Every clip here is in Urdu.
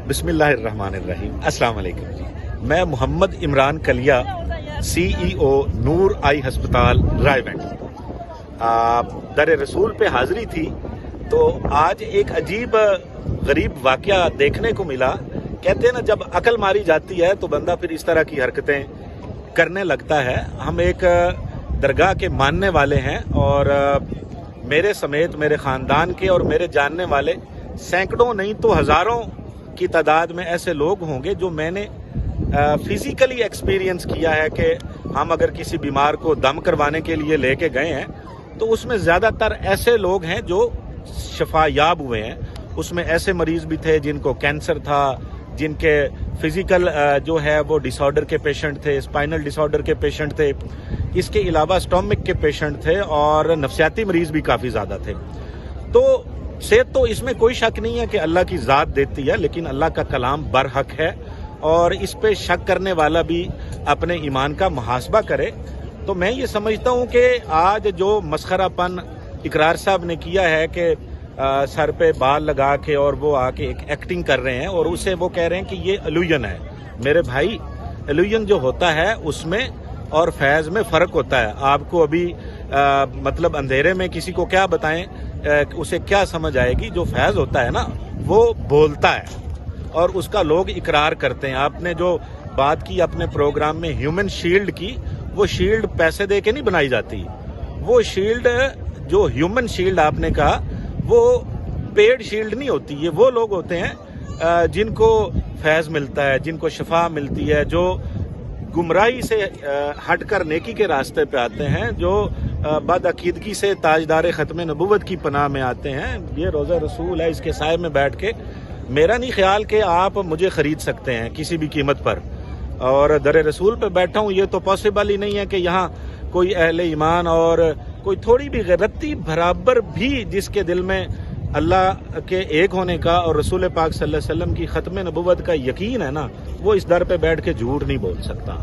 بسم اللہ الرحمن الرحیم۔ السلام علیکم جی، میں محمد عمران کلیا، سی ای او نور آئی ہسپتال رائے بینک، در رسول پہ حاضری تھی تو آج ایک عجیب غریب واقعہ دیکھنے کو ملا۔ کہتے ہیں نا، جب عقل ماری جاتی ہے تو بندہ پھر اس طرح کی حرکتیں کرنے لگتا ہے۔ ہم ایک درگاہ کے ماننے والے ہیں اور میرے سمیت میرے خاندان کے اور میرے جاننے والے سینکڑوں نہیں تو ہزاروں کی تعداد میں ایسے لوگ ہوں گے جو میں نے فزیکلی ایکسپیرینس کیا ہے کہ ہم اگر کسی بیمار کو دم کروانے کے لیے لے کے گئے ہیں تو اس میں زیادہ تر ایسے لوگ ہیں جو شفا یاب ہوئے ہیں۔ اس میں ایسے مریض بھی تھے جن کو کینسر تھا، جن کے فزیکل جو ہے وہ ڈس آرڈر کے پیشنٹ تھے، اسپائنل ڈس آرڈر کے پیشنٹ تھے، اس کے علاوہ اسٹومک کے پیشنٹ تھے اور نفسیاتی مریض بھی کافی زیادہ تھے۔ تو صحت تو اس میں کوئی شک نہیں ہے کہ اللہ کی ذات دیتی ہے، لیکن اللہ کا کلام برحق ہے اور اس پہ شک کرنے والا بھی اپنے ایمان کا محاسبہ کرے۔ تو میں یہ سمجھتا ہوں کہ آج جو مسخرہ پن اقرار صاحب نے کیا ہے کہ سر پہ بال لگا کے اور وہ آ کے ایک ایکٹنگ کر رہے ہیں اور اسے وہ کہہ رہے ہیں کہ یہ الوژن ہے۔ میرے بھائی، الوژن جو ہوتا ہے اس میں اور فیض میں فرق ہوتا ہے۔ آپ کو ابھی مطلب اندھیرے میں کسی کو کیا بتائیں، اسے کیا سمجھ آئے گی؟ جو فیض ہوتا ہے نا وہ بولتا ہے اور اس کا لوگ اقرار کرتے ہیں۔ آپ نے جو بات کی اپنے پروگرام میں ہیومن شیلڈ کی، وہ شیلڈ پیسے دے کے نہیں بنائی جاتی۔ وہ شیلڈ جو ہیومن شیلڈ آپ نے کہا وہ پیڈ شیلڈ نہیں ہوتی۔ یہ وہ لوگ ہوتے ہیں جن کو فیض ملتا ہے، جن کو شفا ملتی ہے، جو گمراہی سے ہٹ کر نیکی کے راستے پہ آتے ہیں، جو بد عقیدگی سے تاجدار ختم نبوت کی پناہ میں آتے ہیں۔ یہ روزہ رسول ہے، اس کے سائے میں بیٹھ کے میرا نہیں خیال کہ آپ مجھے خرید سکتے ہیں کسی بھی قیمت پر، اور در رسول پہ بیٹھا ہوں۔ یہ تو پاسبل ہی نہیں ہے کہ یہاں کوئی اہل ایمان اور کوئی تھوڑی بھی غیرتی برابر بھی جس کے دل میں اللہ کے ایک ہونے کا اور رسول پاک صلی اللہ علیہ وسلم کی ختم نبوت کا یقین ہے نا، وہ اس در پہ بیٹھ کے جھوٹ نہیں بول سکتا۔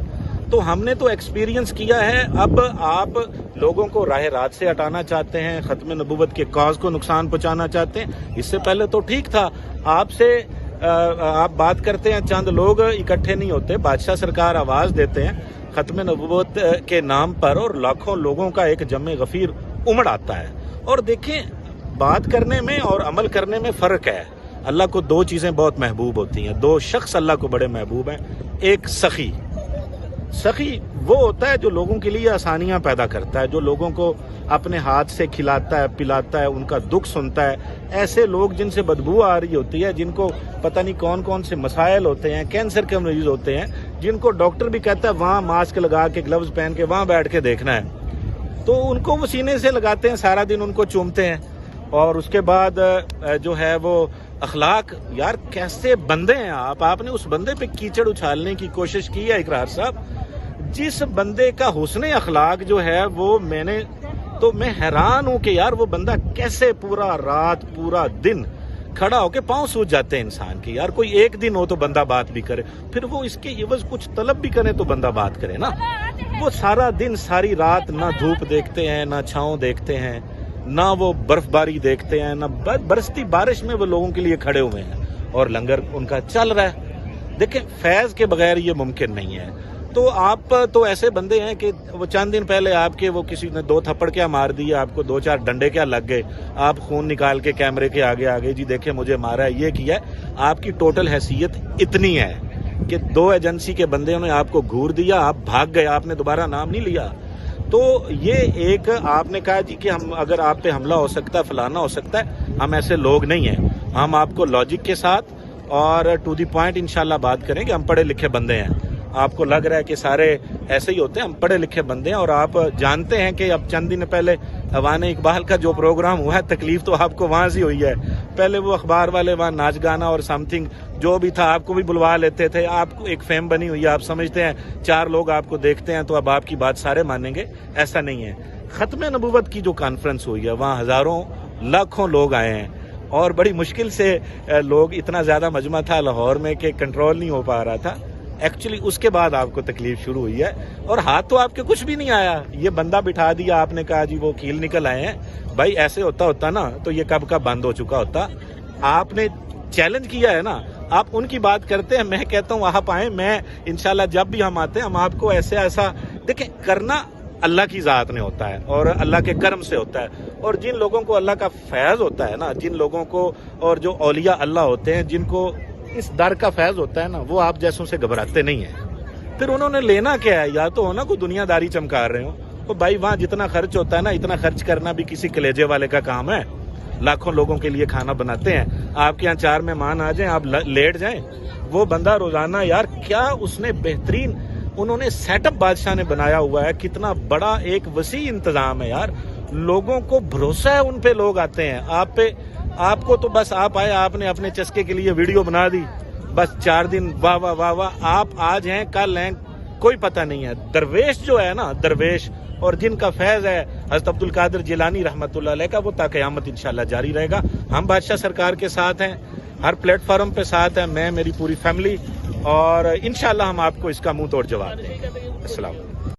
تو ہم نے تو ایکسپیرینس کیا ہے، اب آپ لوگوں کو راہ رات سے ہٹانا چاہتے ہیں، ختم نبوت کے کاز کو نقصان پہنچانا چاہتے ہیں۔ اس سے پہلے تو ٹھیک تھا، آپ بات کرتے ہیں، چند لوگ اکٹھے نہیں ہوتے، بادشاہ سرکار آواز دیتے ہیں ختم نبوت کے نام پر اور لاکھوں لوگوں کا ایک جمع غفیر امڑ آتا ہے۔ اور دیکھیں، بات کرنے میں اور عمل کرنے میں فرق ہے۔ اللہ کو دو چیزیں بہت محبوب ہوتی ہیں، دو شخص اللہ کو بڑے محبوب ہیں۔ ایک سخی وہ ہوتا ہے جو لوگوں کے لیے آسانیاں پیدا کرتا ہے، جو لوگوں کو اپنے ہاتھ سے کھلاتا ہے، پلاتا ہے، ان کا دکھ سنتا ہے۔ ایسے لوگ جن سے بدبو آ رہی ہوتی ہے، جن کو پتہ نہیں کون کون سے مسائل ہوتے ہیں، کینسر کے مریض ہوتے ہیں، جن کو ڈاکٹر بھی کہتا ہے وہاں ماسک لگا کے گلوز پہن کے وہاں بیٹھ کے دیکھنا ہے، تو ان کو وہ سینے سے لگاتے ہیں، سارا دن ان کو چومتے ہیں۔ اور اس کے بعد جو ہے وہ اخلاق، یار کیسے بندے ہیں آپ نے اس بندے پہ کیچڑ اچھالنے کی کوشش کی ہے اقرار صاحب۔ جس بندے کا حسن اخلاق جو ہے وہ میں حیران ہوں کہ یار وہ بندہ کیسے پورا رات پورا دن کھڑا ہو کے پاؤں سوج جاتے ہیں انسان کے۔ یار کوئی ایک دن ہو تو بندہ بات بھی کرے، پھر وہ اس کے عوض کچھ طلب بھی کرے تو بندہ بات کرے نا۔ وہ سارا دن ساری رات نہ دھوپ دیکھتے ہیں، نہ چھاؤں دیکھتے ہیں، نہ وہ برف باری دیکھتے ہیں، نہ برستی بارش میں وہ لوگوں کے لیے کھڑے ہوئے ہیں اور لنگر ان کا چل رہا ہے۔ دیکھیں، فیض کے بغیر یہ ممکن نہیں ہے۔ تو آپ تو ایسے بندے ہیں کہ وہ چند دن پہلے آپ کے وہ کسی نے 2 تھپڑ کیا مار دیا، آپ کو 2-4 ڈنڈے کیا لگ گئے، آپ خون نکال کے کیمرے کے آگے جی دیکھیں مجھے مارا ہے، یہ کیا ہے۔ آپ کی ٹوٹل حیثیت اتنی ہے کہ 2 ایجنسی کے بندے نے آپ کو گھور دیا، آپ بھاگ گئے، آپ نے دوبارہ نام نہیں لیا۔ تو یہ ایک آپ نے کہا جی کہ ہم اگر آپ پہ حملہ ہو سکتا ہے، فلانا ہو سکتا ہے، ہم ایسے لوگ نہیں ہیں۔ ہم آپ کو لاجک کے ساتھ اور ٹو دی پوائنٹ انشاءاللہ بات کریں کہ ہم پڑھے لکھے بندے ہیں۔ آپ کو لگ رہا ہے کہ سارے ایسے ہی ہوتے ہیں، ہم پڑھے لکھے بندے ہیں، اور آپ جانتے ہیں کہ اب چند دن پہلے اوان اقبال کا جو پروگرام ہوا ہے، تکلیف تو آپ کو وہاں سے ہوئی ہے۔ پہلے وہ اخبار والے وہاں ناچ گانا اور سم تھنگ جو بھی تھا آپ کو بھی بلوا لیتے تھے، آپ کو ایک فیم بنی ہوئی ہے، آپ سمجھتے ہیں 4 لوگ آپ کو دیکھتے ہیں تو اب آپ کی بات سارے مانیں گے، ایسا نہیں ہے۔ ختم نبوت کی جو کانفرنس ہوئی ہے وہاں ہزاروں لاکھوں لوگ آئے ہیں اور بڑی مشکل سے لوگ، اتنا زیادہ مجمع تھا لاہور میں کہ کنٹرول نہیں ہو پا رہا تھا۔ ایکچولی اس کے بعد آپ کو تکلیف شروع ہوئی ہے اور ہاتھ تو آپ کے کچھ بھی نہیں آیا، یہ بندہ بٹھا دیا، آپ نے کہا جی وہ کیل نکل آئے ہیں۔ بھائی ایسے ہوتا نا تو یہ کب کا بند ہو چکا ہوتا۔ آپ نے چیلنج کیا ہے نا، آپ ان کی بات کرتے ہیں, میں کہتا ہوں آپ آئیں, میں انشاءاللہ جب بھی ہم آتے ہیں ہم آپ کو ایسا دیکھیں, کرنا اللہ کی ذات نے ہوتا ہے اور اللہ کے کرم سے ہوتا ہے, اور جن لوگوں کو اللہ کا فیض ہوتا ہے نا, جن لوگوں کو, اور جو اولیاء اللہ ہوتے ہیں جن کو اس در کا فیض ہوتا ہے نا, وہ آپ جیسوں سے گھبراتے نہیں ہیں. پھر انہوں نے لینا کیا ہے, یا تو ہونا کوئی دنیا داری چمکا رہے ہوں, تو بھائی وہاں جتنا خرچ ہوتا ہے نا, اتنا خرچ کرنا بھی کسی کلیجے والے کا کام ہے. لاکھوں لوگوں کے لیے کھانا بناتے ہیں, آپ کے یہاں 4 مہمان آ جائیں, آپ لیٹ جائیں, وہ بندہ روزانہ یار کیا اس نے بہترین انہوں نے سیٹ اپ بادشاہ نے بنایا ہوا ہے, کتنا بڑا ایک وسیع انتظام ہے یار. لوگوں کو بھروسہ ہے, ان پہ لوگ آتے ہیں, آپ پہ, آپ کو تو بس آپ آئے, آپ نے اپنے چسکے کے لیے ویڈیو بنا دی, بس 4 دن واہ واہ واہ واہ, آپ آج ہیں کل ہیں کوئی پتہ نہیں ہے. درویش جو ہے نا, درویش, اور جن کا فیض ہے حضرت عبد القادر جیلانی رحمۃ اللہ علیہ کا, وہ تا قیامت انشاءاللہ جاری رہے گا. ہم بادشاہ سرکار کے ساتھ ہیں, ہر پلیٹ فارم پہ ساتھ ہیں, میں, میری پوری فیملی, اور انشاءاللہ ہم آپ کو اس کا منہ توڑ جواب دیں گے. السلام علیکم.